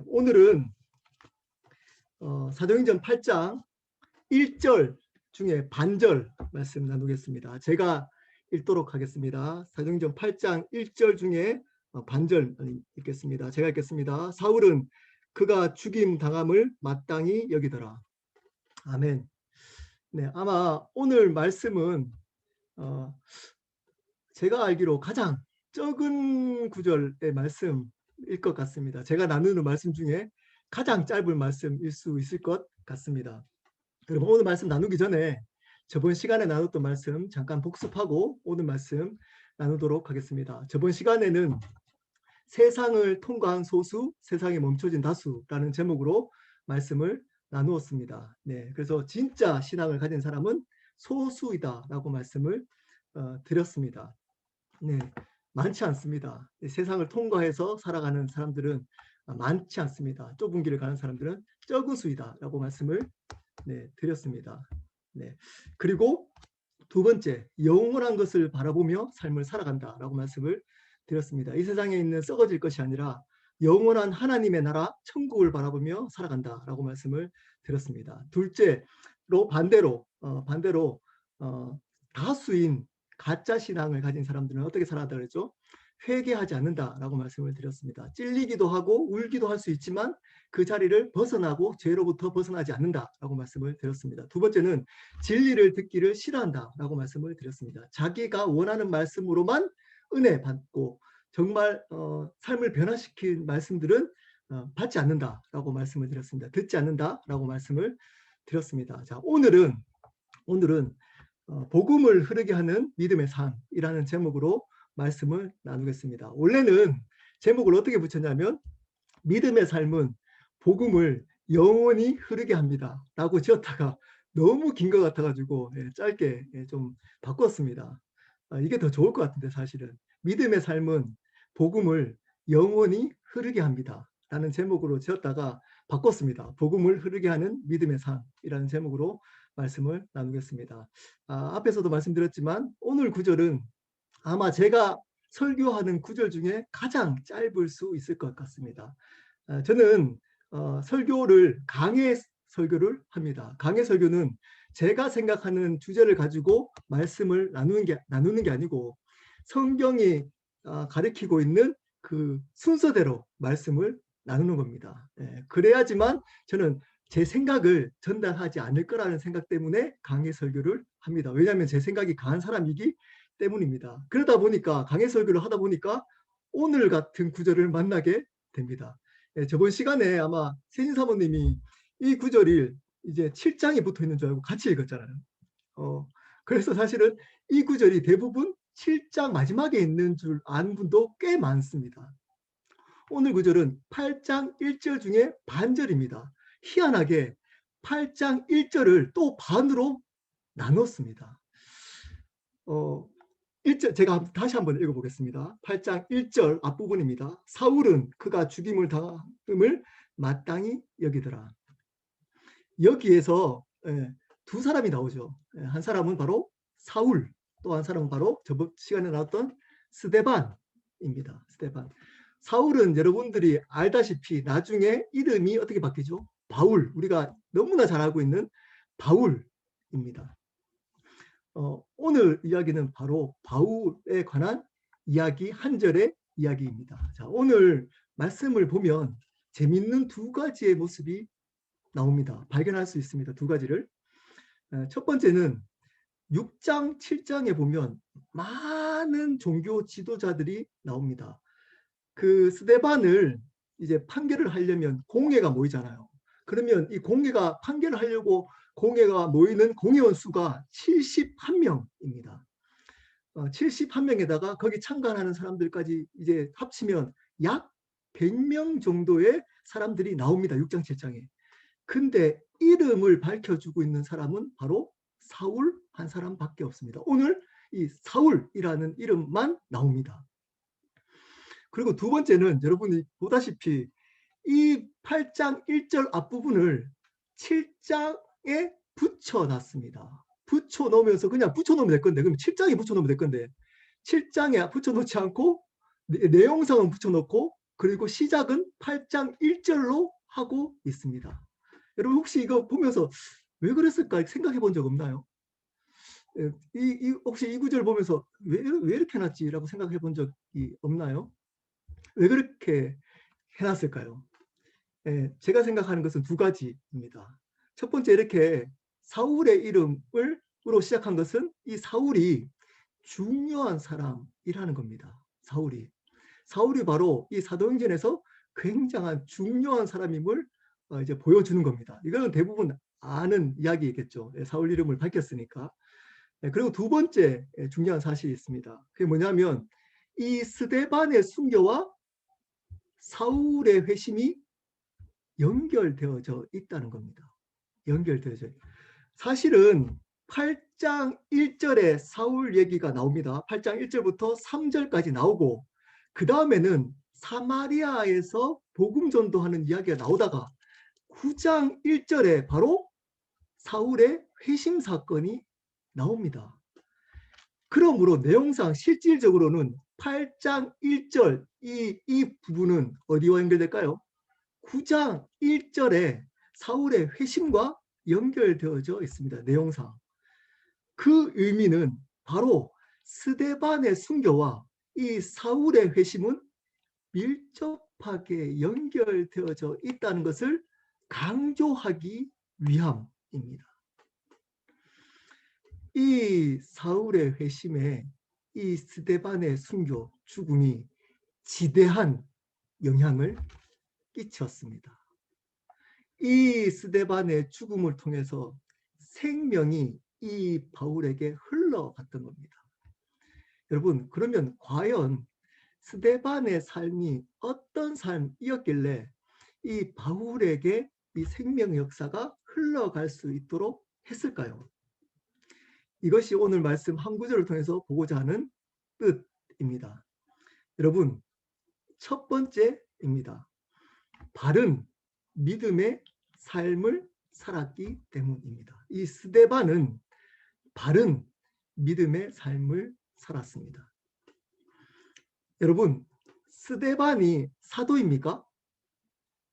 오늘은 사도행전 8장 1절 중에 반절 말씀 나누겠습니다. 제가 읽도록 하겠습니다. 사도행전 8장 1절 중에 반절 읽겠습니다. 제가 읽겠습니다. 사울은 그가 죽임 당함을 마땅히 여기더라. 아멘. 네, 아마 오늘 말씀은 제가 알기로 가장 적은 구절의 말씀일 것 같습니다. 제가 나누는 말씀 중에 가장 짧은 말씀일 수 있을 것 같습니다. 여러분, 오늘 말씀 나누기 전에 저번 시간에 나눴던 말씀 잠깐 복습하고 오늘 말씀 나누도록 하겠습니다. 저번 시간에는 세상을 통과한 소수, 세상에 멈춰진 다수라는 제목으로 말씀을 나누었습니다. 네, 그래서 진짜 신앙을 가진 사람은 소수이다라고 말씀을 드렸습니다. 네, 많지 않습니다. 세상을 통과해서 살아가는 사람들은 많지 않습니다. 좁은 길을 가는 사람들은 적은 수이다라고 말씀을 드렸습니다. 네, 그리고 두 번째, 영원한 것을 바라보며 삶을 살아간다라고 말씀을 드렸습니다. 이 세상에 있는 썩어질 것이 아니라 영원한 하나님의 나라 천국을 바라보며 살아간다라고 말씀을 드렸습니다. 둘째로 반대로 다수인 가짜 신앙을 가진 사람들은 어떻게 살아간다 그랬죠? 회개하지 않는다라고 말씀을 드렸습니다. 찔리기도 하고 울기도 할 수 있지만 그 자리를 벗어나고 죄로부터 벗어나지 않는다라고 말씀을 드렸습니다. 두 번째는 진리를 듣기를 싫어한다라고 말씀을 드렸습니다. 자기가 원하는 말씀으로만 은혜 받고 정말 삶을 변화시킨 말씀들은 받지 않는다라고 말씀을 드렸습니다. 듣지 않는다라고 말씀을 드렸습니다. 자, 오늘은 복음을 흐르게 하는 믿음의 삶이라는 제목으로 말씀을 나누겠습니다. 원래는 제목을 어떻게 붙였냐면 믿음의 삶은 복음을 영원히 흐르게 합니다 라고 지었다가 너무 긴 것 같아가지고 짧게 좀 바꿨습니다. 이게 더 좋을 것 같은데 사실은 믿음의 삶은 복음을 영원히 흐르게 합니다 라는 제목으로 지었다가 바꿨습니다. 복음을 흐르게 하는 믿음의 삶이라는 제목으로 말씀을 나누겠습니다. 앞에서도 말씀드렸지만 오늘 구절은 아마 제가 설교하는 구절 중에 가장 짧을 수 있을 것 같습니다. 저는 설교를 강해 설교를 합니다. 강해 설교는 제가 생각하는 주제를 가지고 말씀을 나누는 게 아니고 성경이 가리키고 있는 그 순서대로 말씀을 나누는 겁니다. 그래야지만 저는 제 생각을 전달하지 않을 거라는 생각 때문에 강해 설교를 합니다. 왜냐하면 제 생각이 강한 사람이기 때문입니다. 그러다 보니까 강해 설교를 하다 보니까 오늘 같은 구절을 만나게 됩니다. 저번 시간에 아마 세진 사모님이 이 구절이 이제 7장에 붙어 있는 줄 알고 같이 읽었잖아요. 그래서 사실은 이 구절이 대부분 7장 마지막에 있는 줄 아는 분도 꽤 많습니다. 오늘 구절은 8장 1절 중에 반절입니다. 희한하게 8장 1절을 또 반으로 나눴습니다. 1절 제가 다시 한번 읽어보겠습니다. 8장 1절 앞부분입니다. 사울은 그가 죽임을 당함을 마땅히 여기더라. 여기에서 두 사람이 나오죠. 한 사람은 바로 사울, 또 한 사람은 바로 저번 시간에 나왔던 스데반입니다. 스데반. 사울은 여러분들이 알다시피 나중에 이름이 어떻게 바뀌죠? 바울, 우리가 너무나 잘 알고 있는 바울입니다. 오늘 이야기는 바로 바울에 관한 이야기 한 절의 이야기입니다. 자, 오늘 말씀을 보면 재밌는 두 가지의 모습이 나옵니다. 발견할 수 있습니다. 두 가지를. 첫 번째는 6장, 7장에 보면 많은 종교 지도자들이 나옵니다. 그 스데반을 이제 판결을 하려면 공회가 모이잖아요. 그러면 이 공회가 판결을 하려고 공회가 모이는 공회원 수가 71명입니다. 71명에다가 거기 참관하는 사람들까지 이제 합치면 약 100명 정도의 사람들이 나옵니다. 6장, 7장에. 근데 이름을 밝혀주고 있는 사람은 바로 사울 한 사람밖에 없습니다. 오늘 이 사울이라는 이름만 나옵니다. 그리고 두 번째는 여러분이 보다시피 이 8장 1절 앞부분을 7장에 붙여놨습니다. 붙여놓으면서 그냥 붙여놓으면 될 건데, 그럼 7장에 붙여놓으면 될 건데 7장에 붙여놓지 않고 내용상은 붙여놓고 그리고 시작은 8장 1절로 하고 있습니다. 여러분 혹시 이거 보면서 왜 그랬을까 생각해 본 적 없나요? 혹시 이 구절 보면서 왜 이렇게 해놨지라고 생각해 본 적이 없나요? 왜 그렇게 해놨을까요? 제가 생각하는 것은 두 가지입니다. 첫 번째, 이렇게 사울의 이름으로 시작한 것은 이 사울이 중요한 사람이라는 겁니다. 사울이 바로 이 사도행전에서 굉장한 중요한 사람임을 이제 보여주는 겁니다. 이거는 대부분 아는 이야기겠죠. 사울 이름을 밝혔으니까. 그리고 두 번째 중요한 사실이 있습니다. 그게 뭐냐면 이 스데반의 순교와 사울의 회심이 연결되어져 있다는 겁니다. 연결되어져. 사실은 8장 1절에 사울 얘기가 나옵니다. 8장 1절부터 3절까지 나오고 그 다음에는 사마리아에서 복음 전도하는 이야기가 나오다가 9장 1절에 바로 사울의 회심 사건이 나옵니다. 그러므로 내용상 실질적으로는 8장 1절 이 부분은 어디와 연결될까요? 9장 1절에 사울의 회심과 연결되어져 있습니다. 내용상. 그 의미는 바로 스데반의 순교와 이 사울의 회심은 밀접하게 연결되어져 있다는 것을 강조하기 위함입니다. 이 사울의 회심에 이 스데반의 순교, 죽음이 지대한 영향을 끼쳤습니다. 이 스데반의 죽음을 통해서 생명이 이 바울에게 흘러갔던 겁니다. 여러분, 그러면 과연 스데반의 삶이 어떤 삶이었길래 이 바울에게 이 생명 역사가 흘러갈 수 있도록 했을까요? 이것이 오늘 말씀 한 구절을 통해서 보고자 하는 뜻입니다. 여러분, 첫 번째입니다. 바른 믿음의 삶을 살았기 때문입니다. 이 스데반은 바른 믿음의 삶을 살았습니다. 여러분, 스데반이 사도입니까?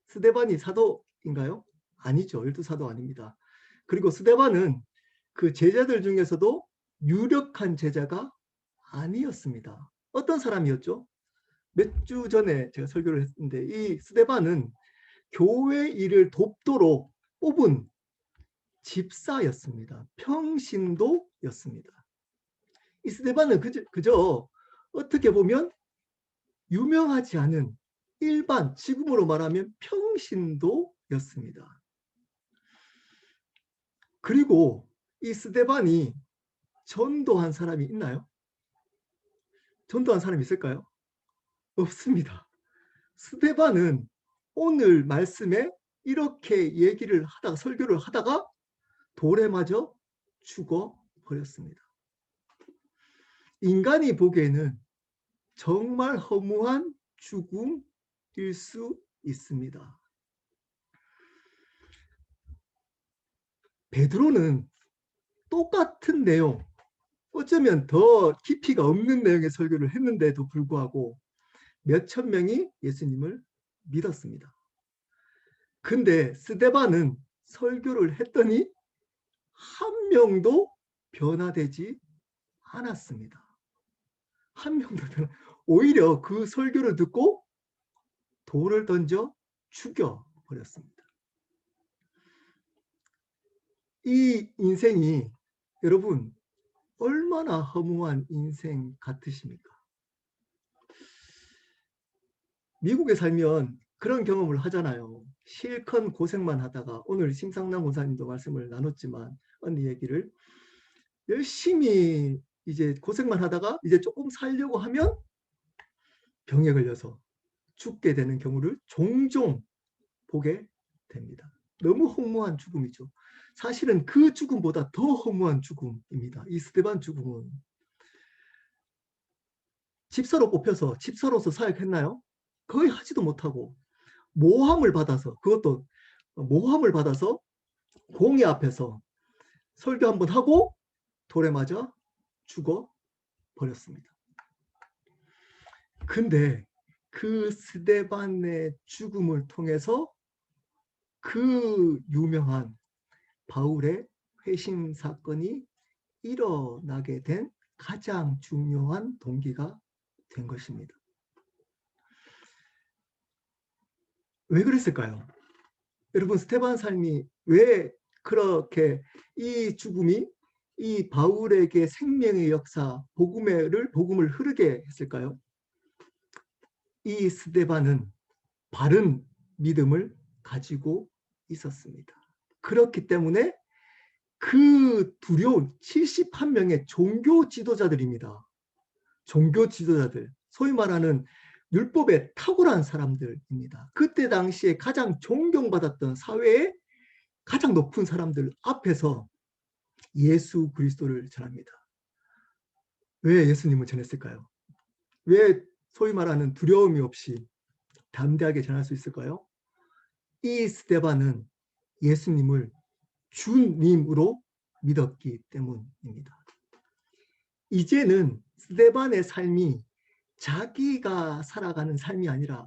스데반이 사도인가요? 아니죠. 12사도 아닙니다. 그리고 스데반은 그 제자들 중에서도 유력한 제자가 아니었습니다. 어떤 사람이었죠? 몇 주 전에 제가 설교를 했는데 이 스데반은 교회 일을 돕도록 뽑은 집사였습니다. 평신도였습니다. 이 스데반은 그저 어떻게 보면 유명하지 않은 일반, 지금으로 말하면 평신도였습니다. 그리고 이 스데반이 전도한 사람이 있나요? 전도한 사람이 있을까요? 없습니다. 스데반은 오늘 말씀에 이렇게 얘기를 하다가 설교를 하다가 돌에 맞아 죽어버렸습니다. 인간이 보기에는 정말 허무한 죽음일 수 있습니다. 베드로는 똑같은 내용, 어쩌면 더 깊이가 없는 내용의 설교를 했는데도 불구하고 몇천 명이 예수님을 믿었습니다. 근데 스데반은 설교를 했더니 한 명도 변화되지 않았습니다. 한 명도 오히려 그 설교를 듣고 돌을 던져 죽여버렸습니다. 이 인생이 여러분 얼마나 허무한 인생 같으십니까? 미국에 살면 그런 경험을 하잖아요. 실컷 고생만 하다가 오늘 심상남 권사님도 말씀을 나눴지만 언니 얘기를 열심히 이제 고생만 하다가 이제 조금 살려고 하면 병에 걸려서 죽게 되는 경우를 종종 보게 됩니다. 너무 허무한 죽음이죠. 사실은 그 죽음보다 더 허무한 죽음입니다. 이 스데반 죽음은 집사로 뽑혀서 집사로서 사역했나요? 거의 하지도 못하고 모함을 받아서, 그것도 모함을 받아서 공회 앞에서 설교 한번 하고 돌에 맞아 죽어 버렸습니다. 근데 그 스데반의 죽음을 통해서 그 유명한 바울의 회심 사건이 일어나게 된 가장 중요한 동기가 된 것입니다. 왜 그랬을까요? 여러분, 스데반 삶이 왜 그렇게 이 죽음이 이 바울에게 생명의 역사, 복음을 흐르게 했을까요? 이 스데반은 바른 믿음을 가지고 있었습니다. 그렇기 때문에 그 두려운 71명의 종교 지도자들입니다. 종교 지도자들, 소위 말하는 율법에 탁월한 사람들입니다. 그때 당시에 가장 존경받았던 사회의 가장 높은 사람들 앞에서 예수 그리스도를 전합니다. 왜 예수님을 전했을까요? 왜 소위 말하는 두려움이 없이 담대하게 전할 수 있을까요? 이 스데반은 예수님을 주님으로 믿었기 때문입니다. 이제는 스데반의 삶이 자기가 살아가는 삶이 아니라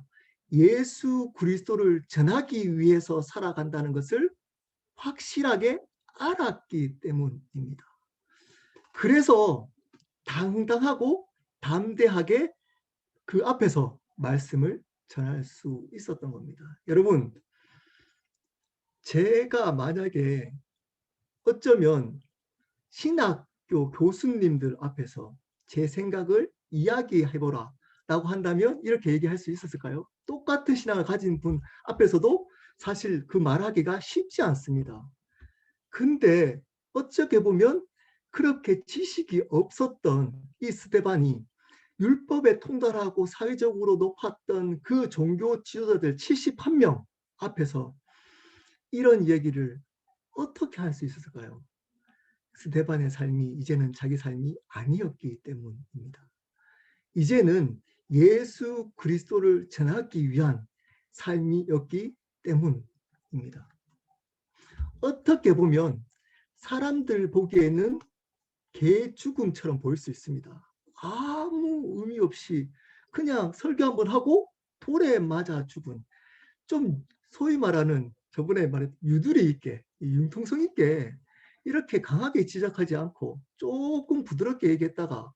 예수 그리스도를 전하기 위해서 살아간다는 것을 확실하게 알았기 때문입니다. 그래서 당당하고 담대하게 그 앞에서 말씀을 전할 수 있었던 겁니다. 여러분, 제가 만약에 어쩌면 신학교 교수님들 앞에서 제 생각을 이야기해보라 라고 한다면 이렇게 얘기할 수 있었을까요? 똑같은 신앙을 가진 분 앞에서도 사실 그 말하기가 쉽지 않습니다. 근데 어떻게 보면 그렇게 지식이 없었던 이 스데반이 율법에 통달하고 사회적으로 높았던 그 종교 지도자들 71명 앞에서 이런 얘기를 어떻게 할 수 있었을까요? 스데반의 삶이 이제는 자기 삶이 아니었기 때문입니다. 이제는 예수 그리스도를 전하기 위한 삶이었기 때문입니다. 어떻게 보면 사람들 보기에는 개 죽음처럼 보일 수 있습니다. 아무 의미 없이 그냥 설교 한번 하고 돌에 맞아 죽은, 좀 소위 말하는 저번에 말했던 유두리 있게, 융통성 있게 이렇게 강하게 지적하지 않고 조금 부드럽게 얘기했다가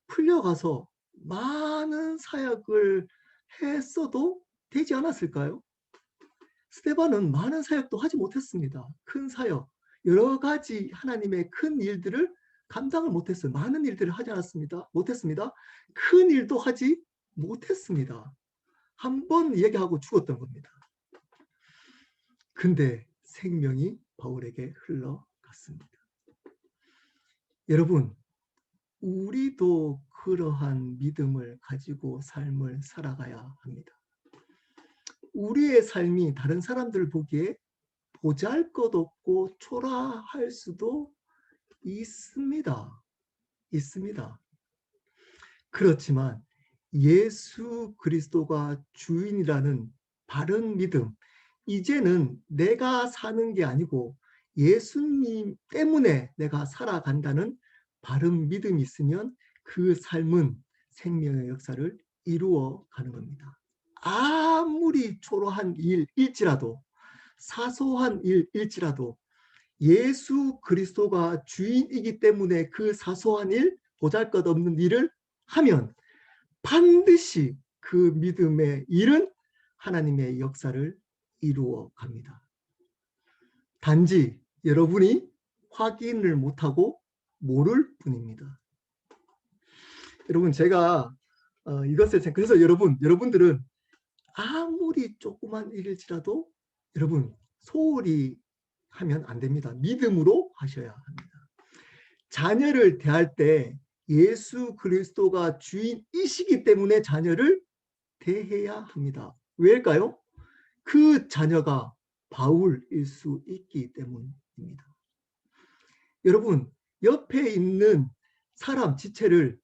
풀려가서 많은 사역을 했어도 되지 않았을까요? 스데반은 많은 사역도 하지 못했습니다. 큰 사역, 여러 가지 하나님의 큰 일들을 감당을 못했어요. 많은 일들을 하지 않았습니다. 못했습니다. 큰 일도 하지 못했습니다. 한 번 얘기하고 죽었던 겁니다. 근데 생명이 바울에게 흘러갔습니다. 여러분, 우리도 그러한 믿음을 가지고 삶을 살아가야 합니다. 우리의 삶이 다른 사람들 보기에 보잘것없고 초라할 수도 있습니다. 있습니다. 그렇지만 예수 그리스도가 주인이라는 바른 믿음, 이제는 내가 사는 게 아니고 예수님 때문에 내가 살아간다는 바른 믿음이 있으면 그 삶은 생명의 역사를 이루어 가는 겁니다. 아무리 초라한 일일지라도, 사소한 일일지라도 예수 그리스도가 주인이기 때문에 그 사소한 일, 보잘것없는 일을 하면 반드시 그 믿음의 일은 하나님의 역사를 이루어 갑니다. 단지 여러분이 확인을 못하고 모를 뿐입니다. 여러분, 제가 그래서 여러분들은 아무리 조그만 일일지라도 여러분 소홀히 하면 안 됩니다. 믿음으로 하셔야 합니다. 자녀를 대할 때 예수 그리스도가 주인이시기 때문에 자녀를 대해야 합니다. 왜일까요? 그 자녀가 바울일 수 있기 때문입니다. 여러분, 옆에 있는 사람 지체를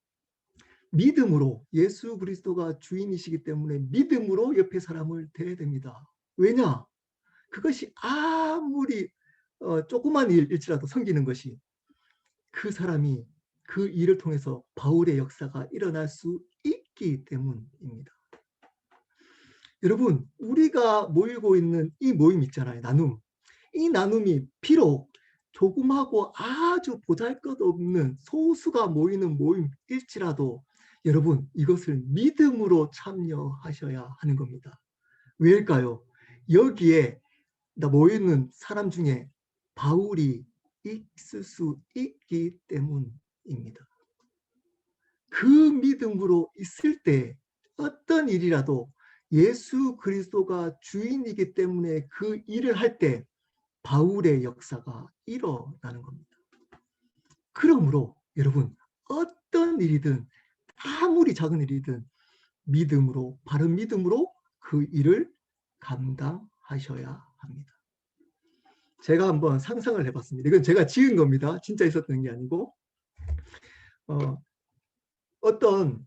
믿음으로, 예수 그리스도가 주인이시기 때문에 믿음으로 옆에 사람을 대해야 됩니다. 왜냐? 그것이 아무리 조그만 일일지라도 섬기는 것이 그 사람이 그 일을 통해서 바울의 역사가 일어날 수 있기 때문입니다. 여러분, 우리가 모이고 있는 이 모임 있잖아요. 나눔. 이 나눔이 비록 조금하고 아주 보잘것없는 소수가 모이는 모임일지라도 여러분, 이것을 믿음으로 참여하셔야 하는 겁니다. 왜일까요? 여기에 모이는 사람 중에 바울이 있을 수 있기 때문입니다. 그 믿음으로 있을 때 어떤 일이라도 예수 그리스도가 주인이기 때문에 그 일을 할 때 바울의 역사가 일어나는 겁니다. 그러므로 여러분, 어떤 일이든 아무리 작은 일이든 믿음으로, 바른 믿음으로 그 일을 감당하셔야 합니다. 제가 한번 상상을 해봤습니다. 이건 제가 지은 겁니다. 진짜 있었던 게 아니고 어떤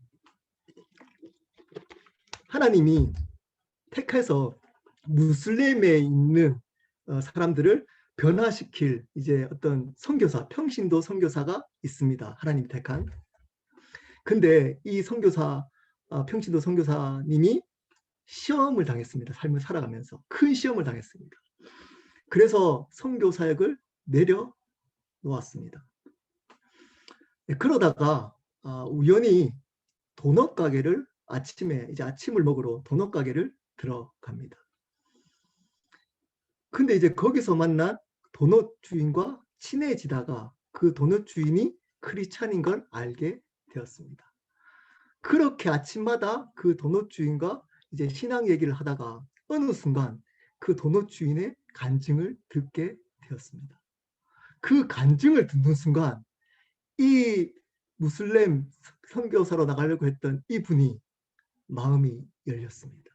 하나님이 택해서 무슬림에 있는 사람들을 변화시킬 이제 어떤 선교사, 평신도 선교사가 있습니다. 하나님이 택한. 근데 이 선교사, 평신도 선교사님이 시험을 당했습니다. 삶을 살아가면서 큰 시험을 당했습니다. 그래서 선교 사역을 내려놓았습니다. 그러다가 우연히 도넛 가게를 아침에 이제 아침을 먹으러 도넛 가게를 들어갑니다. 근데 이제 거기서 만난 도넛 주인과 친해지다가 그 도넛 주인이 크리스찬인 걸 알게 되었습니다. 그렇게 아침마다 그 도넛 주인과 이제 신앙 얘기를 하다가 어느 순간 그 도넛 주인의 간증을 듣게 되었습니다. 그 간증을 듣는 순간 이 무슬림 선교사로 나가려고 했던 이분이 마음이 열렸습니다.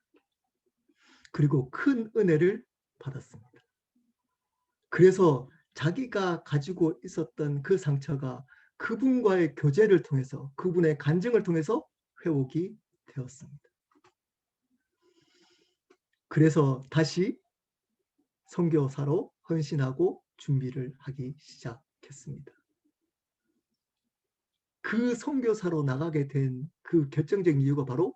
그리고 큰 은혜를 받았습니다. 그래서 자기가 가지고 있었던 그 상처가 그분과의 교제를 통해서, 그분의 간증을 통해서 회복이 되었습니다. 그래서 다시 선교사로 헌신하고 준비를 하기 시작했습니다. 그 선교사로 나가게 된 그 결정적인 이유가 바로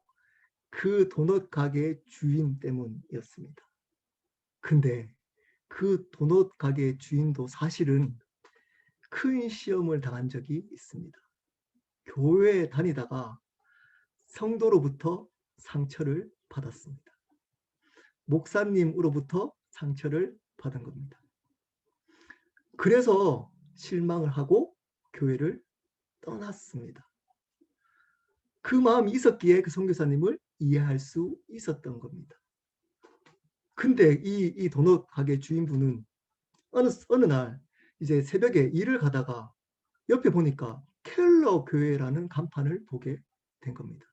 그 도넛 가게의 주인 때문이었습니다. 근데 그 도넛 가게의 주인도 사실은 큰 시험을 당한 적이 있습니다. 교회에 다니다가 성도로부터 상처를 받았습니다. 목사님으로부터 상처를 받은 겁니다. 그래서 실망을 하고 교회를 떠났습니다. 그 마음이 있었기에 그 선교사님을 이해할 수 있었던 겁니다. 근데 이 도넛 가게 주인분은 어느 날 이제 새벽에 일을 가다가 옆에 보니까 켈러 교회라는 간판을 보게 된 겁니다.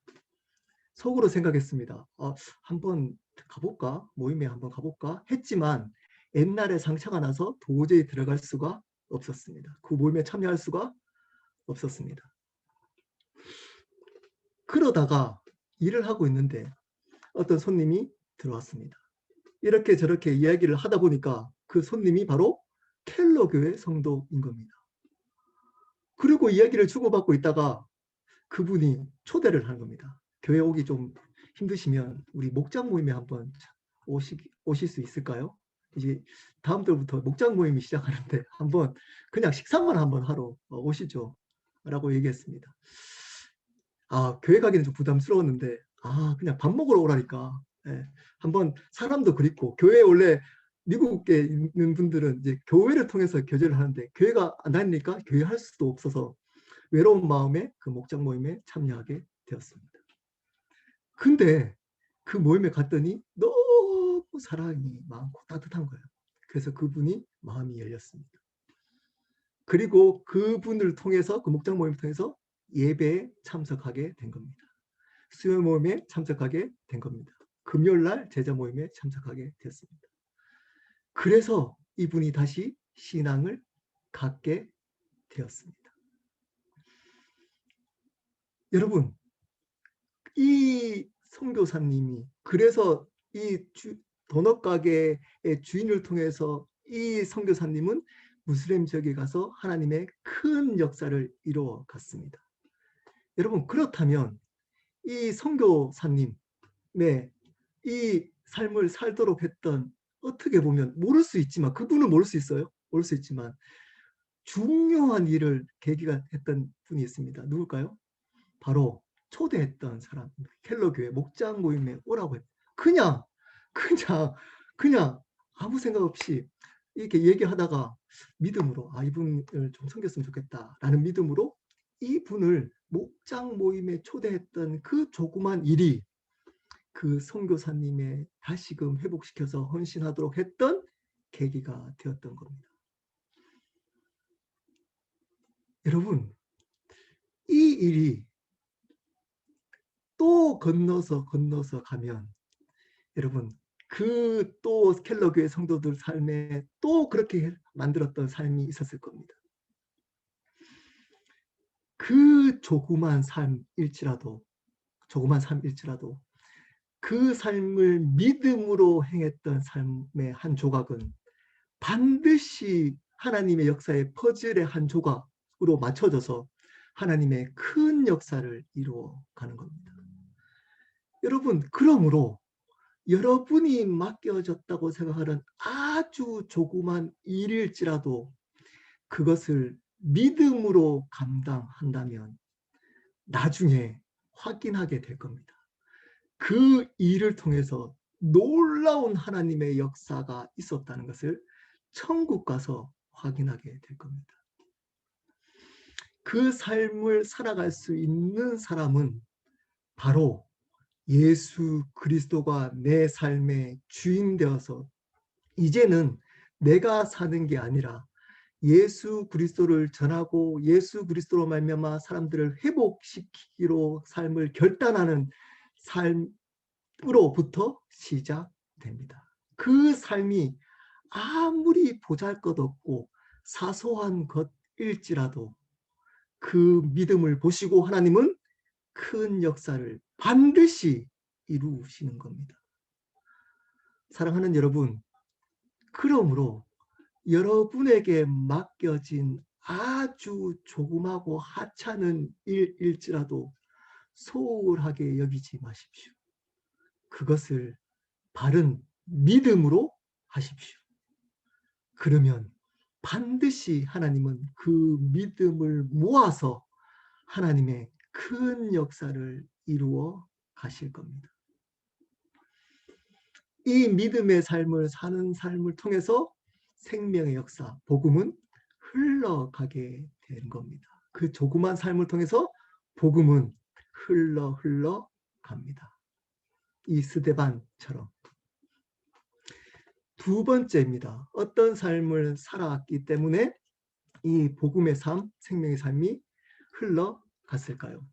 속으로 생각했습니다. 한번 가볼까? 모임에 한번 가볼까? 했지만 옛날에 상처가 나서 도저히 들어갈 수가 없었습니다. 그 모임에 참여할 수가 없었습니다. 그러다가 일을 하고 있는데 어떤 손님이 들어왔습니다. 이렇게 저렇게 이야기를 하다 보니까 그 손님이 바로 켈러 교회 성도인 겁니다. 그리고 이야기를 주고받고 있다가 그분이 초대를 한 겁니다. 교회 오기 좀 힘드시면 우리 목장 모임에 한번 오실 수 있을까요? 이제 다음 달부터 목장 모임이 시작하는데 한번 그냥 식사만 한번 하러 오시죠. 라고 얘기했습니다. 교회 가기는 좀 부담스러웠는데 그냥 밥 먹으러 오라니까. 한번 사람도 그립고 교회 원래 미국에 있는 분들은 이제 교회를 통해서 교제를 하는데 교회가 안 다니니까 교회 할 수도 없어서 외로운 마음에 그 목장 모임에 참여하게 되었습니다. 근데 그 모임에 갔더니 너무 사랑이 많고 따뜻한 거예요. 그래서 그분이 마음이 열렸습니다. 그리고 그분을 통해서 그 목장 모임을 통해서 예배에 참석하게 된 겁니다. 수요 모임에 참석하게 된 겁니다. 금요일날 제자 모임에 참석하게 됐습니다. 그래서 이분이 다시 신앙을 갖게 되었습니다. 여러분, 이 선교사님이 그래서 이 도넛 가게의 주인을 통해서 이 선교사님은 무슬림 지역에 가서 하나님의 큰 역사를 이루어 갔습니다. 여러분, 그렇다면 이 선교사님의 이 삶을 살도록 했던, 어떻게 보면 모를 수 있지만, 그분은 모를 수 있어요. 모를 수 있지만 중요한 일을 계기가 했던 분이 있습니다. 누굴까요? 바로 초대했던 사람, 켈러교회 목장 모임에 오라고 했. 그냥 그냥 그냥 아무 생각 없이 이렇게 얘기하다가 믿음으로, 이분을 좀 섬겼으면 좋겠다라는 믿음으로 이분을 목장 모임에 초대했던 그 조그만 일이 그 선교사님의 다시금 회복시켜서 헌신하도록 했던 계기가 되었던 겁니다. 여러분, 이 일이 또 건너서 가면, 여러분, 그 또 켈러교회 성도들 삶에 또 그렇게 만들었던 삶이 있었을 겁니다. 그 조그만 삶일지라도 그 삶을 믿음으로 행했던 삶의 한 조각은 반드시 하나님의 역사의 퍼즐의 한 조각으로 맞춰져서 하나님의 큰 역사를 이루어가는 겁니다. 여러분, 그러므로 여러분이 맡겨졌다고 생각하는 아주 조그만 일일지라도 그것을 믿음으로 감당한다면 나중에 확인하게 될 겁니다. 그 일을 통해서 놀라운 하나님의 역사가 있었다는 것을 천국 가서 확인하게 될 겁니다. 그 삶을 살아갈 수 있는 사람은 바로 예수 그리스도가 내 삶의 주인 되어서 이제는 내가 사는 게 아니라 예수 그리스도를 전하고 예수 그리스도로 말미암아 사람들을 회복시키기로 삶을 결단하는 삶으로부터 시작됩니다. 그 삶이 아무리 보잘것없고 사소한 것일지라도 그 믿음을 보시고 하나님은 큰 역사를 반드시 이루시는 겁니다. 사랑하는 여러분, 그러므로 여러분에게 맡겨진 아주 조그마고 하찮은 일일지라도 소홀하게 여기지 마십시오. 그것을 바른 믿음으로 하십시오. 그러면 반드시 하나님은 그 믿음을 모아서 하나님의 큰 역사를 이루어 가실 겁니다. 이 믿음의 삶을 사는 삶을 통해서 생명의 역사, 복음은 흘러가게 되는 겁니다. 그 조그만 삶을 통해서 복음은 흘러 갑니다. 이 스데반처럼. 두 번째입니다. 어떤 삶을 살아왔기 때문에 이 복음의 삶, 생명의 삶이 흘러갔을까요?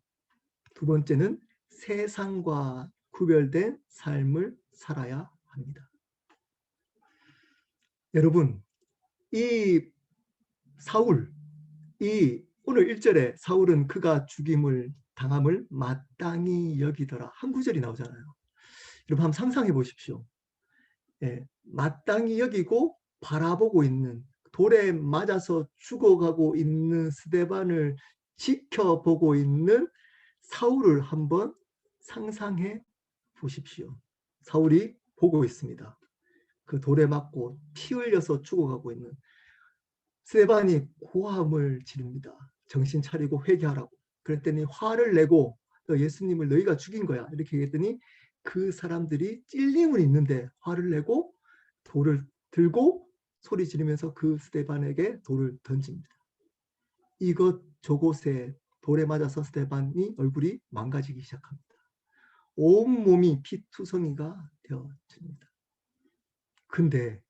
두 번째는 세상과 구별된 삶을 살아야 합니다. 여러분, 이 사울, 오늘 1절에 사울은 그가 죽임을 당함을 마땅히 여기더라. 한 구절이 나오잖아요. 여러분 한번 상상해 보십시오. 마땅히 여기고 바라보고 있는, 돌에 맞아서 죽어가고 있는 스데반을 지켜보고 있는 사울을 한번 상상해 보십시오. 사울이 보고 있습니다. 그 돌에 맞고 피 흘려서 죽어가고 있는 스데반이 고함을 지릅니다. 정신 차리고 회개하라고. 그랬더니 화를 내고 예수님을 너희가 죽인 거야 이렇게 얘기했더니 그 사람들이 찔림은 있는데 화를 내고 돌을 들고 소리 지르면서 그 스데반에게 돌을 던집니다. 이것 저곳에 돌에 맞아서 스데반이 얼굴이 망가지기 시작합니다. 온몸이 피투성이가 되어집니다. 근데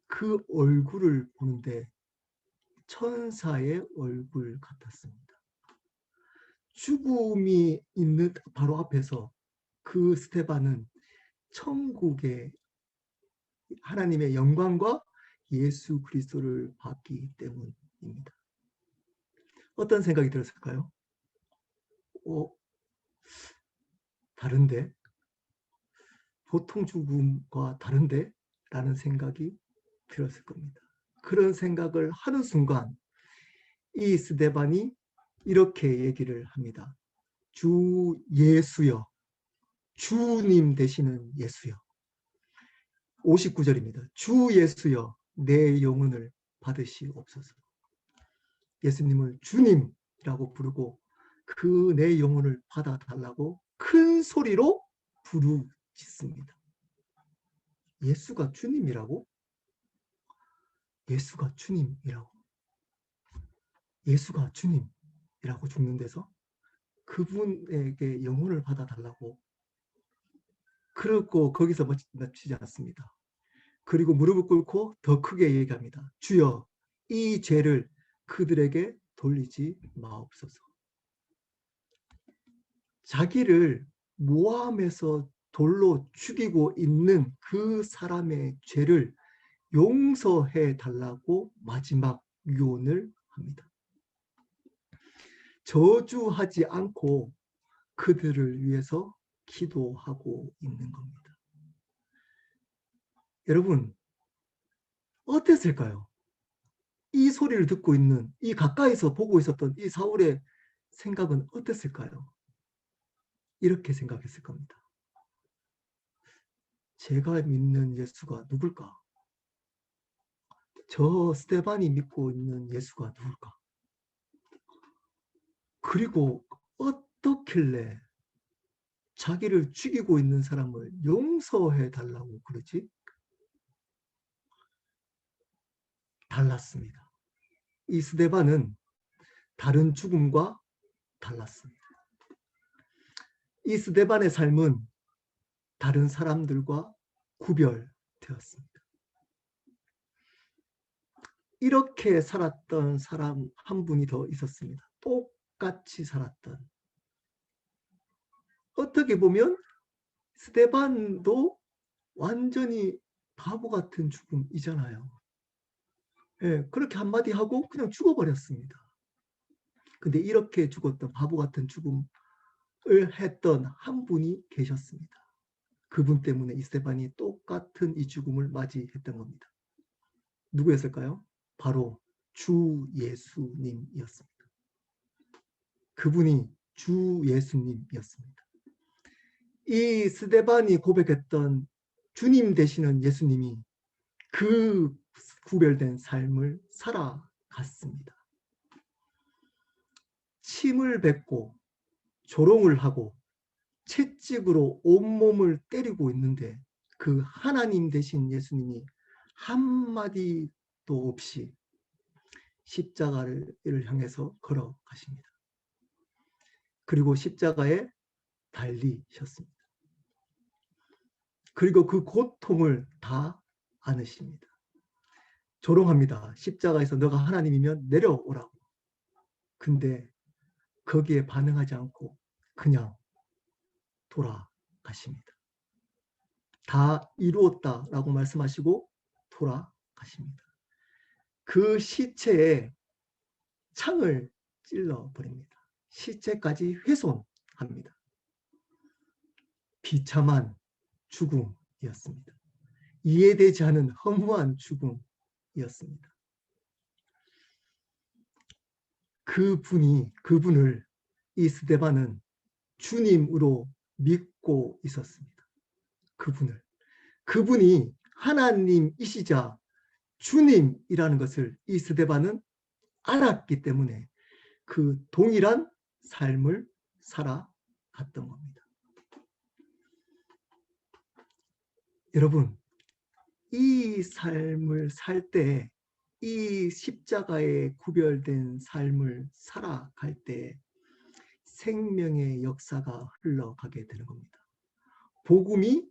그 얼굴을 보는데 천사의 얼굴 같았습니다. 죽음이 있는 바로 앞에서 그 스데반은 천국의 하나님의 영광과 예수 그리스도를 받기 때문입니다. 어떤 생각이 들었을까요? 다른데? 보통 죽음과 다른데? 라는 생각이 들었을 겁니다. 그런 생각을 하는 순간 이 스데반이 이렇게 얘기를 합니다. 주 예수여, 주님 되시는 예수여. 59절입니다. 주 예수여 내 영혼을 받으시옵소서. 예수님을 주님이라고 부르고 그 내 영혼을 받아달라고 큰 소리로 부르짖습니다. 예수가 주님이라고? 예수가 주님이라고. 예수가 주님이라고 죽는 데서 그분에게 영혼을 받아달라고. 그렇고 거기서 멈추지 않습니다. 그리고 무릎을 꿇고 더 크게 얘기합니다. 주여 이 죄를 그들에게 돌리지 마옵소서. 자기를 모함해서 돌로 죽이고 있는 그 사람의 죄를 용서해 달라고 마지막 유언을 합니다. 저주하지 않고 그들을 위해서 기도하고 있는 겁니다. 여러분 어땠을까요? 이 소리를 듣고 있는, 이 가까이서 보고 있었던 이 사울의 생각은 어땠을까요? 이렇게 생각했을 겁니다. 제가 믿는 예수가 누굴까? 저 스데반이 믿고 있는 예수가 누굴까? 그리고 어떻길래 자기를 죽이고 있는 사람을 용서해 달라고 그러지? 달랐습니다. 이 스데반은 다른 죽음과 달랐습니다. 이 스데반의 삶은 다른 사람들과 구별되었습니다. 이렇게 살았던 사람 한 분이 더 있었습니다. 똑같이 살았던. 어떻게 보면 스데반도 완전히 바보 같은 죽음이잖아요. 예, 그렇게 한마디 하고 그냥 죽어버렸습니다. 근데 이렇게 죽었던 바보 같은 죽음을 했던 한 분이 계셨습니다. 그분 때문에 이 스데반이 똑같은 이 죽음을 맞이했던 겁니다. 누구였을까요? 바로 주 예수님이었습니다. 그분이 주 예수님이었습니다. 이 스데반이 고백했던 주님 되시는 예수님이 그 구별된 삶을 살아갔습니다. 침을 뱉고 조롱을 하고 채찍으로 온몸을 때리고 있는데 그 하나님 되신 예수님이 한마디도 없이 십자가를 향해서 걸어가십니다. 그리고 십자가에 달리셨습니다. 그리고 그 고통을 다 안으십니다. 조롱합니다. 십자가에서 너가 하나님이면 내려오라고. 근데 거기에 반응하지 않고 그냥 돌아가십니다. 다 이루었다라고 말씀하시고 돌아가십니다. 그 시체에 창을 찔러버립니다. 시체까지 훼손합니다. 비참한 죽음이었습니다. 이해되지 않은 허무한 죽음이었습니다. 그분을 이 스데반은 주님으로 믿고 있었습니다. 그분이 하나님이시자 주님이라는 것을 이 스데반은 알았기 때문에 그 동일한 삶을 살아갔던 겁니다. 여러분, 이 삶을 살 때, 이 십자가에 구별된 삶을 살아갈 때 생명의 역사가 흘러가게 되는 겁니다. 복음이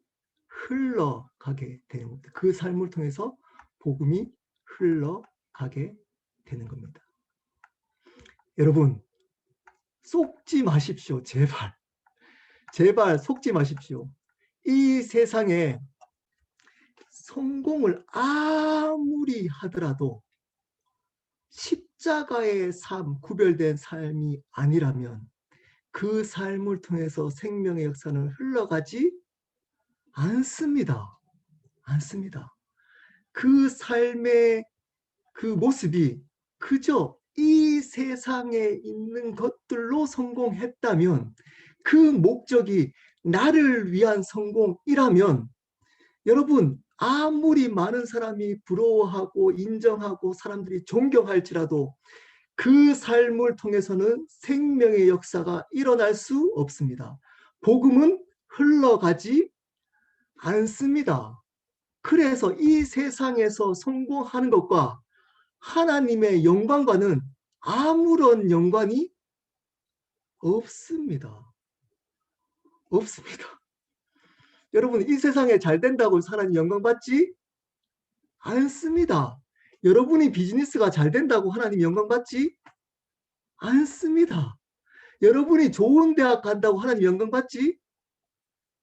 흘러가게 되는 겁니다. 그 삶을 통해서 복음이 흘러가게 되는 겁니다. 여러분, 속지 마십시오. 제발. 제발 속지 마십시오. 이 세상에 성공을 아무리 하더라도 십자가의 삶, 구별된 삶이 아니라면 그 삶을 통해서 생명의 역사는 흘러가지 않습니다. 않습니다. 그 삶의 그 모습이 그저 이 세상에 있는 것들로 성공했다면 그 목적이 나를 위한 성공이라면 여러분 아무리 많은 사람이 부러워하고 인정하고 사람들이 존경할지라도 그 삶을 통해서는 생명의 역사가 일어날 수 없습니다. 복음은 흘러가지 않습니다. 그래서 이 세상에서 성공하는 것과 하나님의 영광과는 아무런 연관이 없습니다. 없습니다. 여러분 이 세상에 잘 된다고 사람이 영광받지 않습니다. 여러분이 비즈니스가 잘 된다고 하나님 영광받지 않습니다. 여러분이 좋은 대학 간다고 하나님 영광받지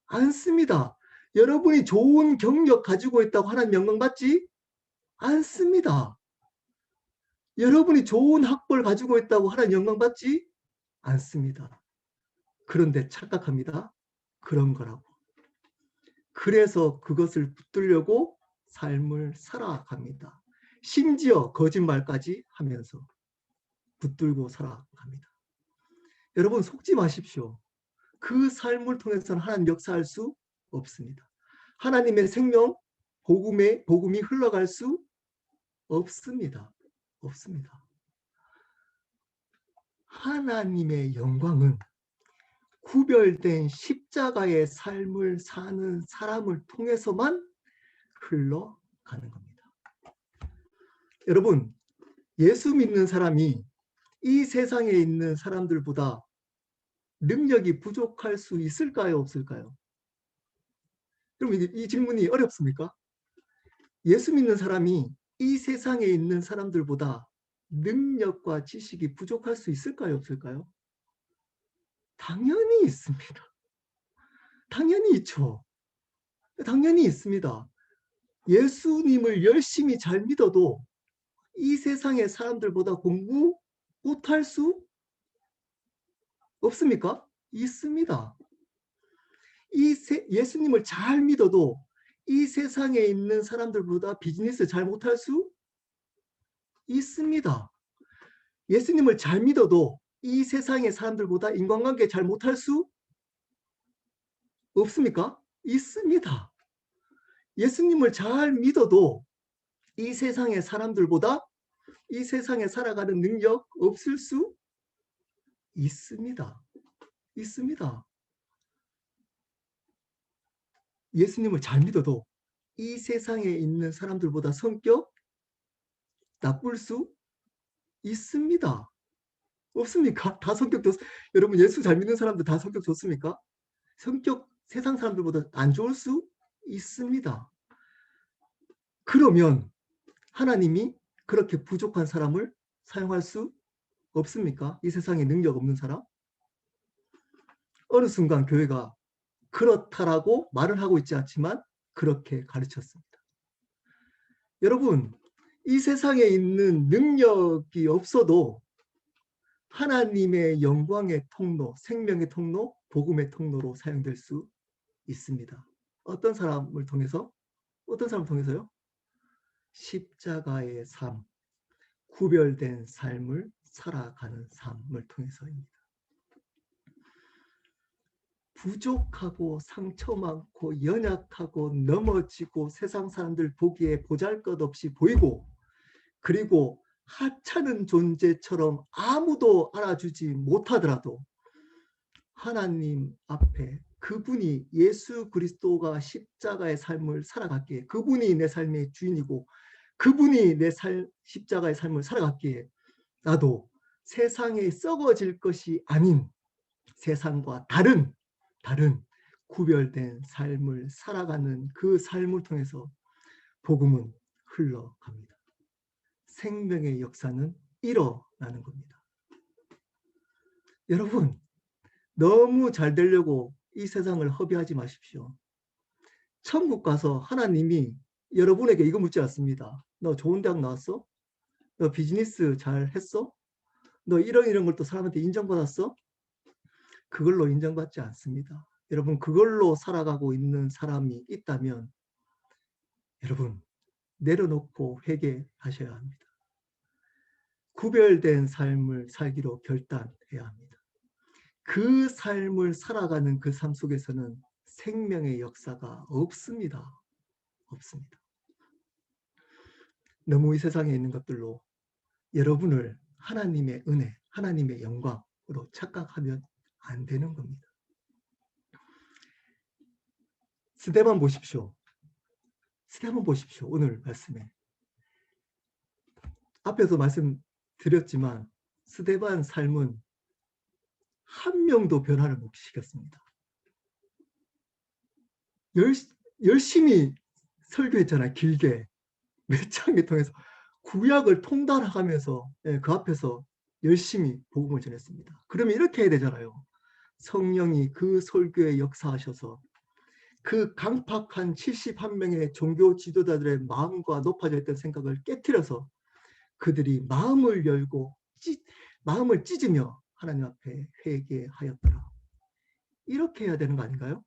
않습니다. 여러분이 좋은 경력 가지고 있다고 하나님 영광받지 않습니다. 여러분이 좋은 학벌 가지고 있다고 하나님 영광받지 않습니다. 그런데 착각합니다. 그런 거라고. 그래서 그것을 붙들려고 삶을 살아갑니다. 심지어 거짓말까지 하면서 붙들고 살아갑니다. 여러분 속지 마십시오. 그 삶을 통해서는 하나님 역사할 수 없습니다. 하나님의 생명, 복음이 흘러갈 수 없습니다. 없습니다. 하나님의 영광은 구별된 십자가의 삶을 사는 사람을 통해서만 흘러가는 겁니다. 여러분, 예수 믿는 사람이 이 세상에 있는 사람들보다 능력이 부족할 수 있을까요? 없을까요? 여러분, 이 질문이 어렵습니까? 예수 믿는 사람이 이 세상에 있는 사람들보다 능력과 지식이 부족할 수 있을까요? 없을까요? 당연히 있습니다. 당연히 있죠. 당연히 있습니다. 예수님을 열심히 잘 믿어도 이 세상의 사람들보다 공부 못할 수 없습니까? 있습니다. 예수님을 잘 믿어도 이 세상에 있는 사람들보다 비즈니스 잘 못할 수 있습니다. 예수님을 잘 믿어도 이 세상의 사람들보다 인간관계 잘 못할 수 없습니까? 있습니다. 예수님을 잘 믿어도 이 세상의 사람들보다 이 세상에 살아가는 능력 없을 수 있습니다. 있습니다. 예수님을 잘 믿어도 이 세상에 있는 사람들보다 성격 나쁠 수 있습니다. 없습니까? 다 성격 좋. 여러분 예수 잘 믿는 사람들 다 성격 좋습니까? 성격 세상 사람들보다 안 좋을 수 있습니다. 그러면 하나님이 그렇게 부족한 사람을 사용할 수 없습니까? 이 세상에 능력 없는 사람? 어느 순간 교회가 그렇다라고 말을 하고 있지 않지만 그렇게 가르쳤습니다. 여러분, 이 세상에 있는 능력이 없어도 하나님의 영광의 통로, 생명의 통로, 복음의 통로로 사용될 수 있습니다. 어떤 사람을 통해서? 어떤 사람을 통해서요? 십자가의 삶, 구별된 삶을 살아가는 삶을 통해서입니다. 부족하고 상처 많고 연약하고 넘어지고 세상 사람들 보기에 보잘것없이 보이고 그리고 하찮은 존재처럼 아무도 알아주지 못하더라도 하나님 앞에 그분이 예수 그리스도가 십자가의 삶을 살아갔기에 그분이 내 삶의 주인이고 그분이 내 십자가의 삶을 살아갔기에 나도 세상에 썩어질 것이 아닌 세상과 다른 구별된 삶을 살아가는 그 삶을 통해서 복음은 흘러갑니다. 생명의 역사는 일어나는 겁니다. 여러분, 너무 잘 되려고 이 세상을 허비하지 마십시오. 천국 가서 하나님이 여러분에게 이거 묻지 않습니다. 너 좋은 대학 나왔어? 너 비즈니스 잘 했어? 너 이런 것도 사람한테 인정받았어? 그걸로 인정받지 않습니다. 여러분, 그걸로 살아가고 있는 사람이 있다면 여러분, 내려놓고 회개하셔야 합니다. 구별된 삶을 살기로 결단해야 합니다. 그 삶을 살아가는 그 삶 속에서는 생명의 역사가 없습니다. 없습니다. 너무 이 세상에 있는 것들로 여러분을 하나님의 은혜, 하나님의 영광으로 착각하면 안 되는 겁니다. 스데반 보십시오. 스데반 보십시오. 오늘 말씀에. 앞에서 말씀드렸지만 스데반 삶은 한 명도 변화를 못 시켰습니다. 열심히 설교했잖아요. 길게. 몇 장에 통해서 구약을 통달하면서 그 앞에서 열심히 복음을 전했습니다. 그러면 이렇게 해야 되잖아요. 성령이 그 설교에 역사하셔서 그 강팍한 71명의 종교 지도자들의 마음과 높아져 있던 생각을 깨트려서 그들이 마음을 열고 마음을 찢으며 하나님 앞에 회개하였더라. 이렇게 해야 되는 거 아닌가요?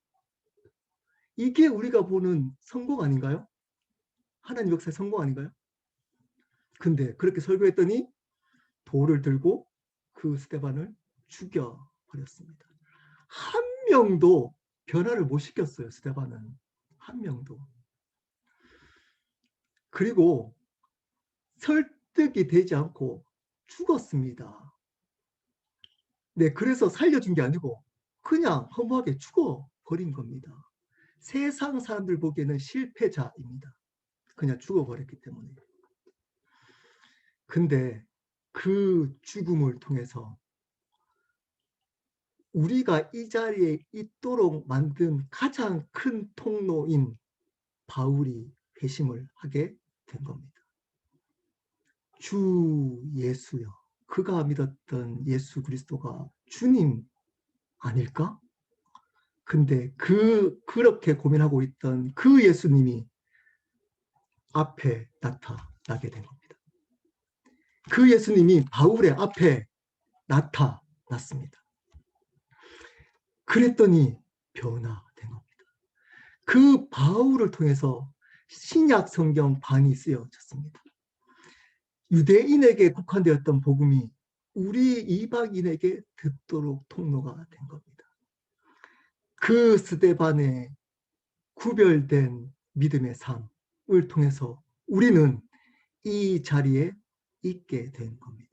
이게 우리가 보는 성공 아닌가요? 하나님 역사의 성공 아닌가요? 근데 그렇게 설교했더니 돌을 들고 그 스데반을 죽여버렸습니다. 한 명도 변화를 못 시켰어요. 스데반은. 한 명도. 그리고 설득이 되지 않고 죽었습니다. 네, 그래서 살려준 게 아니고 그냥 허무하게 죽어버린 겁니다. 세상 사람들 보기에는 실패자입니다. 그냥 죽어버렸기 때문에. 근데 그 죽음을 통해서 우리가 이 자리에 있도록 만든 가장 큰 통로인 바울이 회심을 하게 된 겁니다. 주 예수여, 그가 믿었던 예수 그리스도가 주님 아닐까? 근데 그렇게 고민하고 있던 그 예수님이 앞에 나타나게 된 겁니다. 그 예수님이 바울의 앞에 나타났습니다. 그랬더니 변화된 겁니다. 그 바울을 통해서 신약 성경 반이 쓰여졌습니다. 유대인에게 국한되었던 복음이 우리 이방인에게 듣도록 통로가 된 겁니다. 그 스데반의 구별된 믿음의 삶을 통해서 우리는 이 자리에 있게 된 겁니다.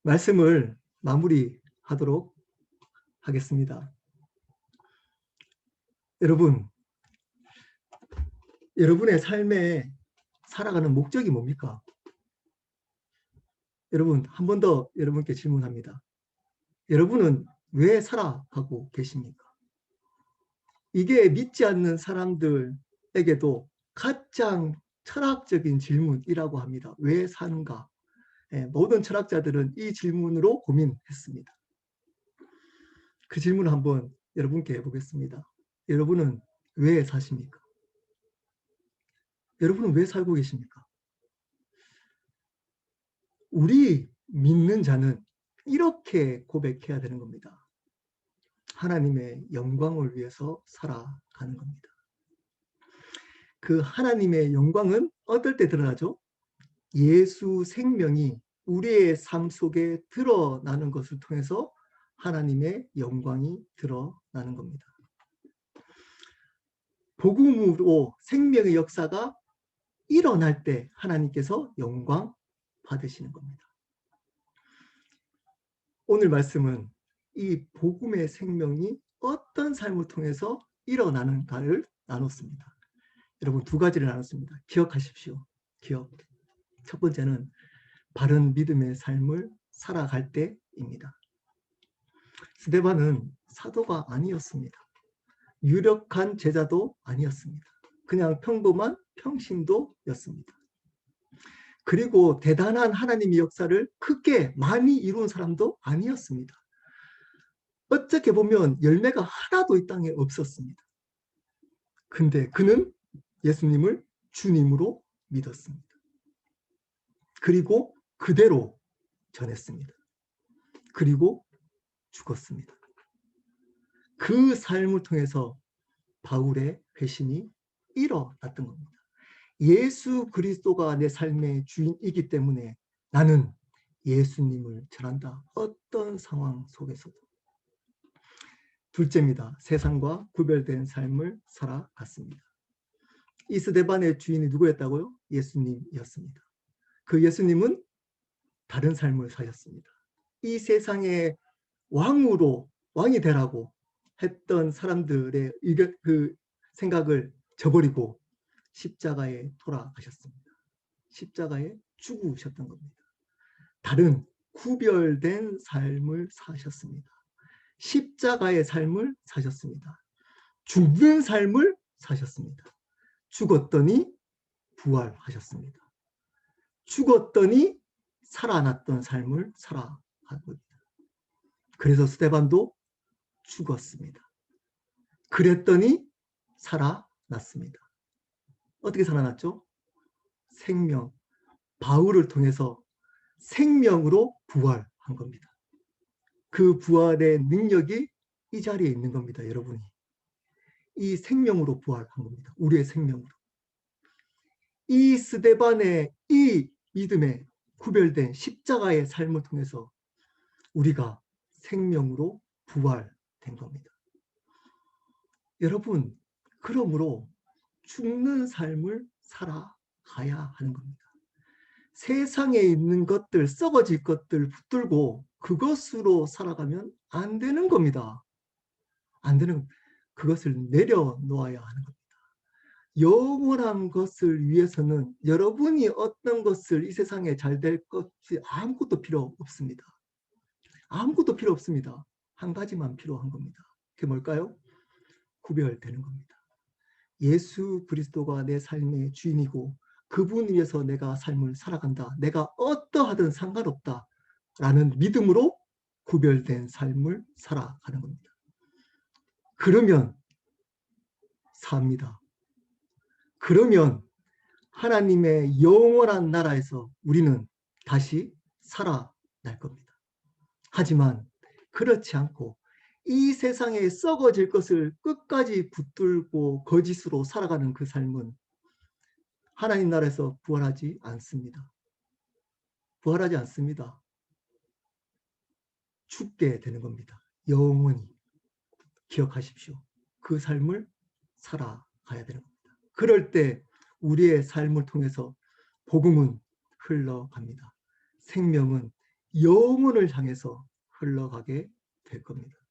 말씀을 마무리하도록 하겠습니다. 여러분의 삶에 살아가는 목적이 뭡니까? 여러분, 한 번 더 여러분께 질문합니다. 여러분은 왜 살아가고 계십니까? 이게 믿지 않는 사람들에게도 가장 철학적인 질문이라고 합니다. 왜 사는가? 모든 철학자들은 이 질문으로 고민했습니다. 그 질문을 한번 여러분께 해보겠습니다. 여러분은 왜 사십니까? 여러분은 왜 살고 계십니까? 우리 믿는 자는 이렇게 고백해야 되는 겁니다. 하나님의 영광을 위해서 살아가는 겁니다. 그 하나님의 영광은 어떨 때 드러나죠? 예수 생명이 우리의 삶 속에 드러나는 것을 통해서 하나님의 영광이 드러나는 겁니다. 복음으로 생명의 역사가 일어날 때 하나님께서 영광 받으시는 겁니다. 오늘 말씀은 이 복음의 생명이 어떤 삶을 통해서 일어나는가를 나눴습니다. 여러분, 두 가지를 나눴습니다. 기억하십시오. 기억. 첫 번째는 바른 믿음의 삶을 살아갈 때입니다. 스데반은 사도가 아니었습니다. 유력한 제자도 아니었습니다. 그냥 평범한 평신도였습니다. 그리고 대단한 하나님의 역사를 크게 많이 이룬 사람도 아니었습니다. 어떻게 보면 열매가 하나도 이 땅에 없었습니다. 근데 그는 예수님을 주님으로 믿었습니다. 그리고 그대로 전했습니다. 그리고 죽었습니다. 그 삶을 통해서 바울의 회심이 일어났던 겁니다. 예수 그리스도가 내 삶의 주인이기 때문에 나는 예수님을 전한다. 어떤 상황 속에서도. 둘째입니다. 세상과 구별된 삶을 살아갔습니다. 이 스데반의 주인이 누구였다고요? 예수님이었습니다. 그 예수님은 다른 삶을 사셨습니다. 이 세상의 왕이 되라고 했던 사람들의 그 생각을 저버리고 십자가에 돌아가셨습니다. 십자가에 죽으셨던 겁니다. 다른 구별된 삶을 사셨습니다. 십자가의 삶을 사셨습니다. 죽는 삶을 사셨습니다. 죽었더니 부활하셨습니다. 죽었더니 살아났던 삶을 살아간 겁니다. 그래서 스데반도 죽었습니다. 그랬더니 살아났습니다. 어떻게 살아났죠? 생명, 바울을 통해서 생명으로 부활한 겁니다. 그 부활의 능력이 이 자리에 있는 겁니다. 여러분이. 이 생명으로 부활한 겁니다. 우리의 생명으로. 이 스데반의 이 믿음에 구별된 십자가의 삶을 통해서 우리가 생명으로 부활된 겁니다. 여러분, 그러므로 죽는 삶을 살아가야 하는 겁니다. 세상에 있는 것들, 썩어질 것들 붙들고 그것으로 살아가면 안 되는 겁니다. 안 되는, 그것을 내려놓아야 하는 겁니다. 영원한 것을 위해서는 여러분이 어떤 것을 이 세상에 잘 될 것이 아무것도 필요 없습니다. 아무것도 필요 없습니다. 한 가지만 필요한 겁니다. 그게 뭘까요? 구별되는 겁니다. 예수 그리스도가 내 삶의 주인이고 그분 위해서 내가 삶을 살아간다. 내가 어떠하든 상관없다. 라는 믿음으로 구별된 삶을 살아가는 겁니다. 그러면 삽니다. 그러면 하나님의 영원한 나라에서 우리는 다시 살아날 겁니다. 하지만 그렇지 않고 이 세상에 썩어질 것을 끝까지 붙들고 거짓으로 살아가는 그 삶은 하나님 나라에서 부활하지 않습니다. 부활하지 않습니다. 죽게 되는 겁니다. 영원히. 기억하십시오. 그 삶을 살아가야 되는 겁니다. 그럴 때 우리의 삶을 통해서 복음은 흘러갑니다. 생명은 영혼을 향해서 흘러가게 될 겁니다.